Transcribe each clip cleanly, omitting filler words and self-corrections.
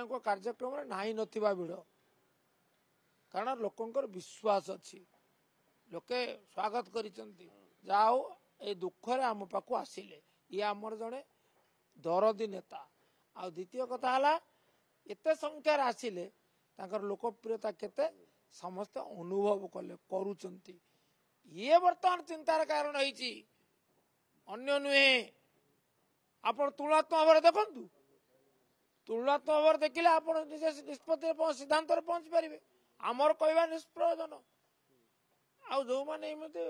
कार्यक्रम नाही नथिबा भिड़ कारण लोकंकर विश्वास अच्छी लोके स्वागत करिसंती जाओ ए दुखरे आम पाखु आसिले ये आमर जड़े दरदी नेता आ द्वितीय कथा हला एते संख्यार आसिले तांकर लोकप्रियता केते समस्त अनुभव कले करूचंती ये वर्तमान चिंतार कारण होईची अन्य नुहे आपण तुलनात्मक भाव देखंतु तुलनात्मक भाव देखिले आपण निष्पत्ति सिद्धांत पहुंची पारे आमर कहवा निष्प्रयोजन आ जो माने माने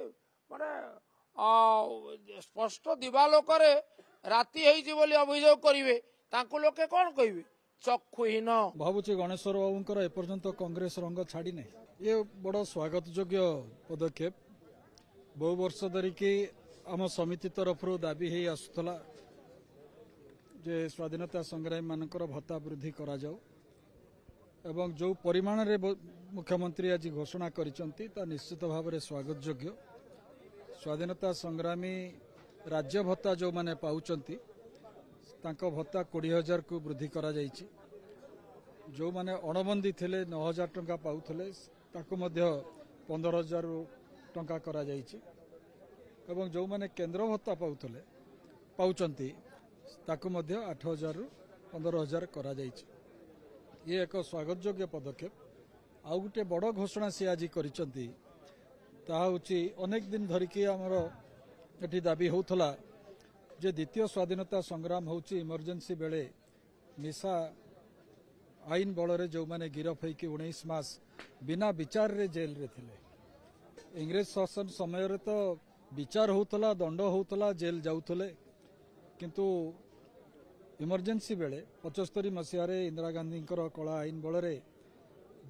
स्पष्ट दिवालोक राति होली अभियोग करेंगे लोके कौन कहे चक्षुहीन भावुची गणेश्वर बाबूंकर एपर्यंत कांग्रेस रंग छाड़ी नहीं ये बड़ स्वागत योग्य पदक्षेप बहु वर्ष धरिकी आम समिति तरफ दाबी हो आसूला जे स्वाधीनता संग्रामी मानकर भत्ता वृद्धि करा जाऊ एवं जो परिमाण रे मुख्यमंत्री आज घोषणा करिसंती ता निश्चित भाव में स्वागत योग्य स्वाधीनता संग्रामी राज्य भत्ता जो माने पाउचंती तांको भत्ता 20,000 को वृद्धि करा जायछि जो माने अणबंदी थिले 9,000 टंका पाउथले ताको मध्य 15,000 टंका करा जायछि एवं जो माने केंद्र भत्ता पाउथले पाउचंती ताको मध्य 8,000 रु 15,000 करा जायछि ये एक स्वागत योग्य पदक्षेप आउ गोटे बड़ घोषणा सी आज करिसंती ताहा होछि अनेक दिन धरिकी आमर एठी दाबी होउथला जे द्वितीय स्वाधीनता संग्राम होछि इमरजेंसी बेले निशा आईन बल जो माने गिरफ होइकी 19 मास बिना विचार रे जेल रे थिले इंग्रेज शासन समय रे तो विचार होउथला दंड होउथला जेल जाउथले किंतु इमरजेंसी बेले 75 मसीह इंदिरा गांधी कला आईन बल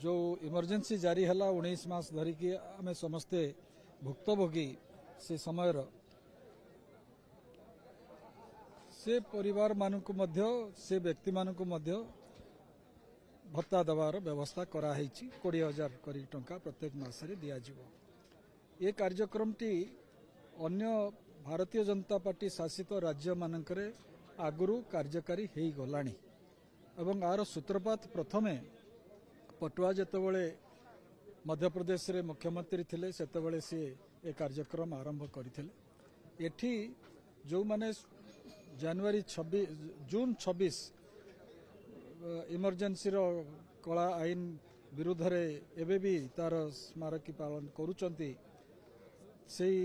जो इमरजेंसी जारी हला 19 मास धरिकी आम समस्ते भुक्तभोगी से समय से परिवार मानकु मध्य से व्यक्ति मानकु मध्य भत्ता देवार व्यवस्था कराई 20,000 करी टंका प्रत्येक मासरे दिया जिवो ये कार्यक्रमटी अन्य भारतीय जनता पार्टी शासित राज्य मानकरे आगुरु कार्यकारी हेई गलानी एवं आर सूत्रपात प्रथमे पटुआ जेतेबेले मध्य प्रदेश रे मुख्यमंत्री थिले सेतेबेले से ए कार्यक्रम आरंभ करथिले एठी जो माने जनवरी 26 जून 26 इमरजेंसी रो कला आईन विरुद्ध रे एबे भी तार स्मारकी पालन करूचंती सेई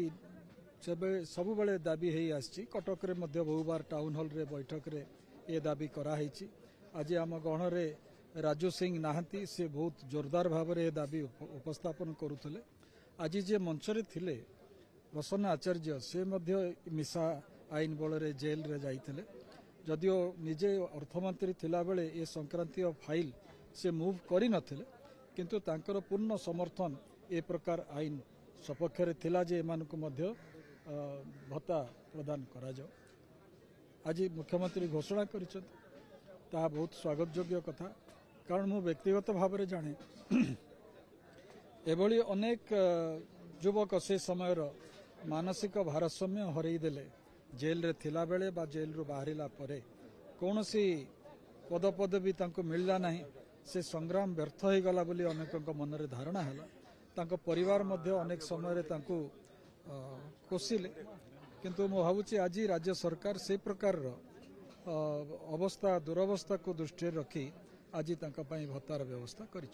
सबु बेले दाबी हेई आछि कटक रे मध्य बहुबार टाउन हॉल रे बैठक रे ए दाबी करा हेछि आज आम गण रे राजू सिंह नाहंती से बहुत जोरदार भाव में दाबी उपस्थापन करुले आज जे मंच रे थिले प्रसन्न आचार्य से मध्य मिशा आईन बल रे जेल रे जाइथिले जदियो निजे अर्थमंत्री थिला बेले ए संक्रांतीय फाइल से मूव करि नथिले किंतु तांकर पूर्ण समर्थन ए प्रकार आईन सपक्ष रे थिला जे एमानकु मध्य भत्ता प्रदान करा जाओ आज मुख्यमंत्री घोषणा करिसत ता बहुत स्वागत योग्य कथा कारण मु व्यक्तिगत भाव में जाने एभली अनेक युवक से समय मानसिक भारसाम्य हरईदेले जेल रे थिला बेले बा जेल रु बाहरिला परे कौनसी पदपदवी तांको मिलला नहीं से संग्राम व्यर्थ हो गला बोली अनेक मन रे धारणा हैला तांको परिवार मध्य अनेक समय रे तांको कोसिले किंतु मु भावुची आज राज्य सरकार से प्रकार अवस्था दुरवस्था को दृष्टि रखी आज भत्तार व्यवस्था कर।